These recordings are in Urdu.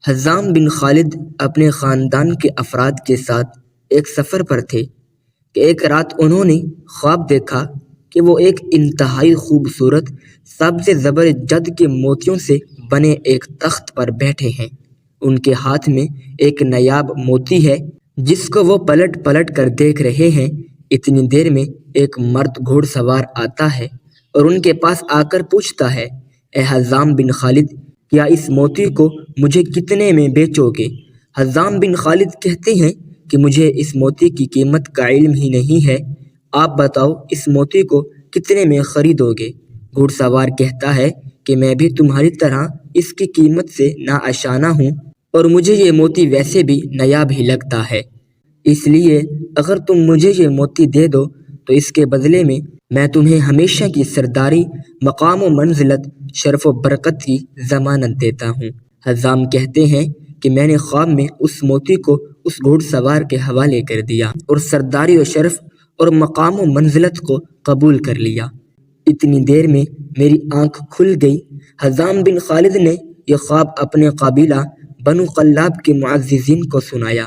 حزام بن خالد اپنے خاندان کے افراد کے ساتھ ایک سفر پر تھے کہ ایک رات انہوں نے خواب دیکھا کہ وہ ایک انتہائی خوبصورت سبز زبرجد کے موتیوں سے بنے ایک تخت پر بیٹھے ہیں۔ ان کے ہاتھ میں ایک نایاب موتی ہے جس کو وہ پلٹ پلٹ کر دیکھ رہے ہیں۔ اتنی دیر میں ایک مرد گھوڑ سوار آتا ہے اور ان کے پاس آ کر پوچھتا ہے، اے حزام بن خالد، کیا اس موتی کو مجھے کتنے میں بیچو گے؟ حزام بن خالد کہتے ہیں کہ مجھے اس موتی کی قیمت کا علم ہی نہیں ہے، آپ بتاؤ اس موتی کو کتنے میں خریدو گے؟ گھوڑ سوار کہتا ہے کہ میں بھی تمہاری طرح اس کی قیمت سے ناآشنا ہوں اور مجھے یہ موتی ویسے بھی نایاب ہی لگتا ہے، اس لیے اگر تم مجھے یہ موتی دے دو تو اس کے بدلے میں تمہیں ہمیشہ کی سرداری، مقام و منزلت، شرف و برکت کی ضمانت دیتا ہوں۔ حزام کہتے ہیں کہ میں نے خواب میں اس موتی کو اس گھوڑ سوار کے حوالے کر دیا اور سرداری و شرف اور مقام و منزلت کو قبول کر لیا۔ اتنی دیر میں میری آنکھ کھل گئی۔ حزام بن خالد نے یہ خواب اپنے قبیلہ بنو قلاب کے معززین کو سنایا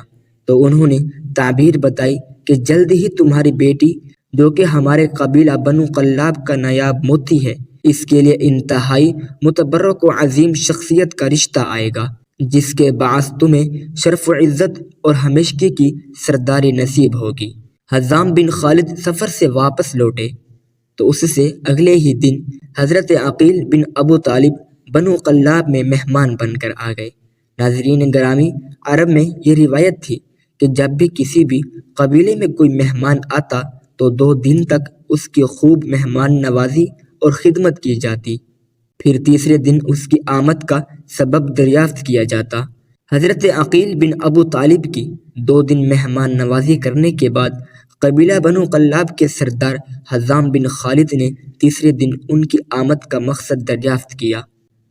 تو انہوں نے تعبیر بتائی کہ جلد ہی تمہاری بیٹی، جو کہ ہمارے قبیلہ بنو قلاب کا نایاب موتی ہے، اس کے لیے انتہائی متبرک و عظیم شخصیت کا رشتہ آئے گا، جس کے باعث تمہیں شرف و عزت اور ہمیشگی کی سرداری نصیب ہوگی۔ حزام بن خالد سفر سے واپس لوٹے تو اس سے اگلے ہی دن حضرت عقیل بن ابو طالب بنو قلاب میں مہمان بن کر آ گئے۔ ناظرین گرامی، عرب میں یہ روایت تھی کہ جب بھی کسی بھی قبیلے میں کوئی مہمان آتا تو 2 دن تک اس کی خوب مہمان نوازی اور خدمت کی جاتی، پھر تیسرے دن اس کی آمد کا سبب دریافت کیا جاتا۔ حضرت عقیل بن ابو طالب کی 2 دن مہمان نوازی کرنے کے بعد قبیلہ بنو قلاب کے سردار حزام بن خالد نے تیسرے دن ان کی آمد کا مقصد دریافت کیا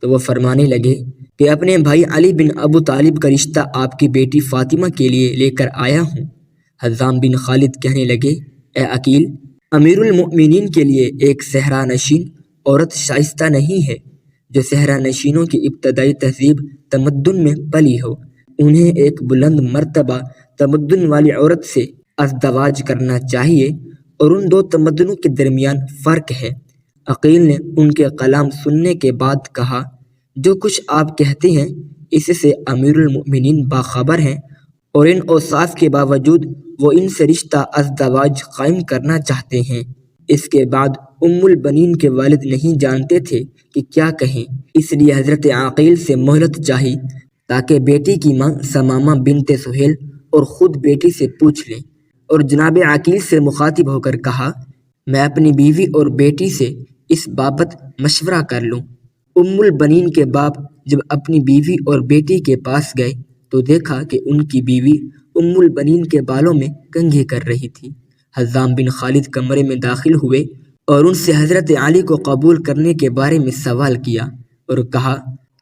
تو وہ فرمانے لگے کہ اپنے بھائی علی بن ابو طالب کا رشتہ آپ کی بیٹی فاطمہ کے لیے لے کر آیا ہوں۔ حزام بن خالد کہنے لگے، اے عقیل، امیر المؤمنین کے لیے ایک صحرا نشین عورت شائستہ نہیں ہے جو صحرا نشینوں کی ابتدائی تہذیب تمدن میں پلی ہو۔ انہیں ایک بلند مرتبہ تمدن والی عورت سے ازدواج کرنا چاہیے اور ان 2 تمدنوں کے درمیان فرق ہے۔ عقیل نے ان کے کلام سننے کے بعد کہا، جو کچھ آپ کہتے ہیں اس سے امیر المؤمنین باخبر ہیں اور ان اوصاف کے باوجود وہ ان سے رشتہ ازدواج قائم کرنا چاہتے ہیں۔ اس کے بعد البنین کے والد نہیں جانتے تھے کہ کیا کہیں، اس لیے حضرت عقیل سے مہلت چاہی تاکہ بیٹی کی ماں ثمامہ بنت سہیل اور خود بیٹی سے پوچھ لیں، اور جناب عقیل سے مخاطب ہو کر کہا، میں اپنی بیوی اور بیٹی سے اس بابت مشورہ کر لوں۔ البنین کے باپ جب اپنی بیوی اور بیٹی کے پاس گئے تو دیکھا کہ ان کی بیوی البنین کے بالوں میں کنگھی کر رہی تھی۔ حزام بن خالد کمرے میں داخل ہوئے اور ان سے حضرت علی کو قبول کرنے کے بارے میں سوال کیا اور کہا،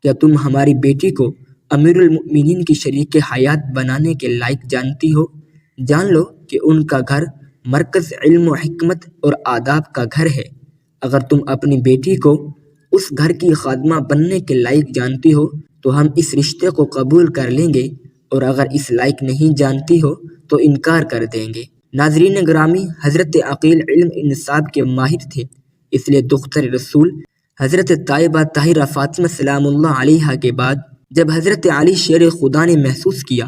کیا تم ہماری بیٹی کو امیر المؤمنین کی شریک حیات بنانے کے لائق جانتی ہو؟ جان لو کہ ان کا گھر مرکز علم و حکمت اور آداب کا گھر ہے۔ اگر تم اپنی بیٹی کو اس گھر کی خادمہ بننے کے لائق جانتی ہو تو ہم اس رشتے کو قبول کر لیں گے، اور اگر اس لائق نہیں جانتی ہو تو انکار کر دیں گے۔ ناظرین گرامی، حضرت عقیل علم انصاب کے ماہر تھے، اس لیے دختر رسول حضرت طیبہ طاہرہ فاطمہ سلام اللہ علیہا کے بعد جب حضرت علی شیر خدا نے محسوس کیا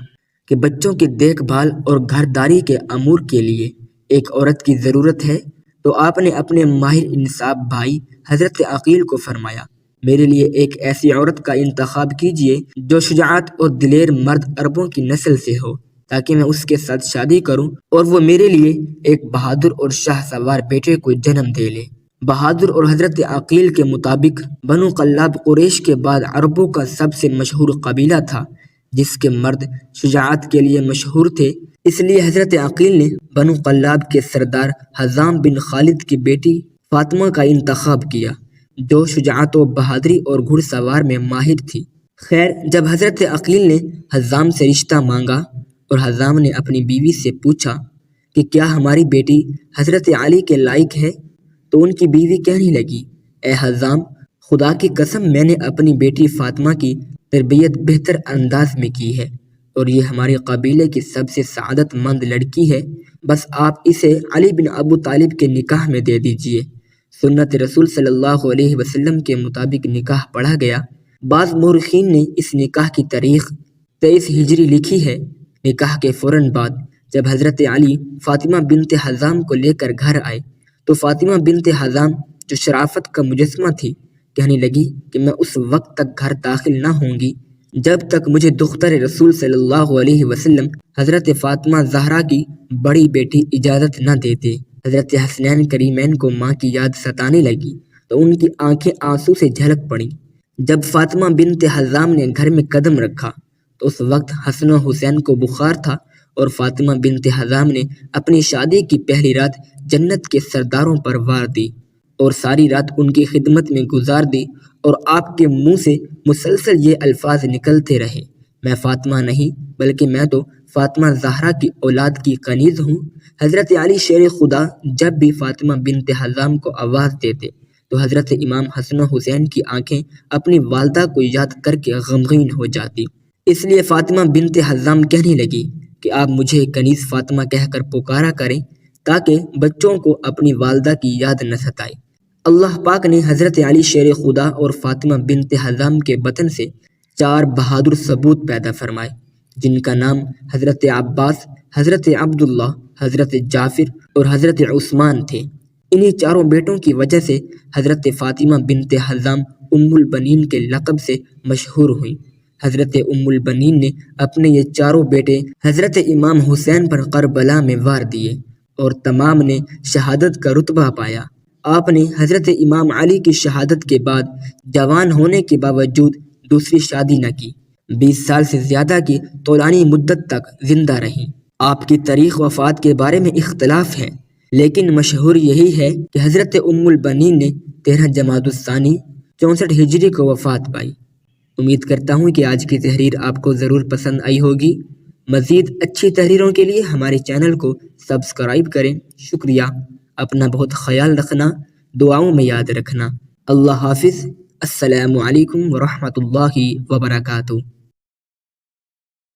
کہ بچوں کی دیکھ بھال اور گھرداری کے امور کے لیے ایک عورت کی ضرورت ہے تو آپ نے اپنے ماہر انصاب بھائی حضرت عقیل کو فرمایا، میرے لیے ایک ایسی عورت کا انتخاب کیجیے جو شجاعت اور دلیر مرد عربوں کی نسل سے ہو تاکہ میں اس کے ساتھ شادی کروں اور وہ میرے لیے ایک بہادر اور شاہ سوار بیٹے کو جنم دے لے۔ بہادر اور حضرت عقیل کے مطابق بنو قلاب قریش کے بعد عربوں کا سب سے مشہور قبیلہ تھا جس کے مرد شجاعت کے لیے مشہور تھے، اس لیے حضرت عقیل نے بنو قلاب کے سردار حزام بن خالد کی بیٹی فاطمہ کا انتخاب کیا جو شجاعت و بہادری اور گھڑ سوار میں ماہر تھی۔ خیر، جب حضرت عقیل نے حزام سے رشتہ مانگا اور حزام نے اپنی بیوی سے پوچھا کہ کیا ہماری بیٹی حضرت علی کے لائق ہے تو ان کی بیوی کہنے لگی، اے حزام، خدا کی قسم میں نے اپنی بیٹی فاطمہ کی تربیت بہتر انداز میں کی ہے، اور یہ ہمارے قبیلے کی سب سے سعادت مند لڑکی ہے۔ بس آپ اسے علی بن ابو طالب کے نکاح میں دے دیجئے۔ سنت رسول صلی اللہ علیہ وسلم کے مطابق نکاح پڑھا گیا۔ بعض مورخین نے اس نکاح کی تاریخ 23 ہجری لکھی ہے۔ نکاح کے فوراً بعد جب حضرت علی فاطمہ بنت حزام کو لے کر گھر آئے تو فاطمہ بنت حزام جو شرافت کا مجسمہ تھی کہنے لگی کہ میں اس وقت تک گھر داخل نہ ہوں گی جب تک مجھے دختر رسول صلی اللہ علیہ وسلم حضرت فاطمہ زہرا کی بڑی بیٹی اجازت نہ دیتے۔ حضرت حسنین کریمین کو ماں کی یاد ستانے لگی تو ان کی آنکھیں آنسو سے جھلک پڑیں۔ جب فاطمہ بنت حزام نے گھر میں قدم رکھا تو اس وقت حسن و حسین کو بخار تھا، اور فاطمہ بنت حزام نے اپنی شادی کی پہلی رات جنت کے سرداروں پر وار دی اور ساری رات ان کی خدمت میں گزار دی، اور آپ کے منہ سے مسلسل یہ الفاظ نکلتے رہے، میں فاطمہ نہیں بلکہ میں تو فاطمہ زہرا کی اولاد کی کنیز ہوں۔ حضرت علی شیر خدا جب بھی فاطمہ بنت حزام کو آواز دیتے تو حضرت امام حسن و حسین کی آنکھیں اپنی والدہ کو یاد کر کے غمگین ہو جاتی۔ اس لیے فاطمہ بنت حزام کہنے لگی کہ آپ مجھے کنیز فاطمہ کہہ کر پکارا کریں تاکہ بچوں کو اپنی والدہ کی یاد نہ ستائے۔ اللہ پاک نے حضرت علی شیر خدا اور فاطمہ بنت حزام کے بطن سے 4 بہادر ثبوت پیدا فرمائے جن کا نام حضرت عباس، حضرت عبداللہ، حضرت جعفر اور حضرت عثمان تھے۔ انہی 4 بیٹوں کی وجہ سے حضرت فاطمہ بنت حزام ام البنین کے لقب سے مشہور ہوئیں۔ حضرت ام البنین نے اپنے یہ 4 بیٹے حضرت امام حسین پر کربلا میں وار دیے اور تمام نے شہادت کا رتبہ پایا۔ آپ نے حضرت امام علی کی شہادت کے بعد جوان ہونے کے باوجود دوسری شادی نہ کی، 20 سال سے زیادہ کی طولانی مدت تک زندہ رہیں۔ آپ کی تاریخ وفات کے بارے میں اختلاف ہے، لیکن مشہور یہی ہے کہ حضرت ام البنین نے 13 جمادی الثانی 64 ہجری کو وفات پائی۔ امید کرتا ہوں کہ آج کی تحریر آپ کو ضرور پسند آئی ہوگی۔ مزید اچھی تحریروں کے لیے ہمارے چینل کو سبسکرائب کریں۔ شکریہ۔ اپنا بہت خیال رکھنا، دعاؤں میں یاد رکھنا۔ اللہ حافظ۔ السلام علیکم ورحمۃ اللہ وبرکاتہ۔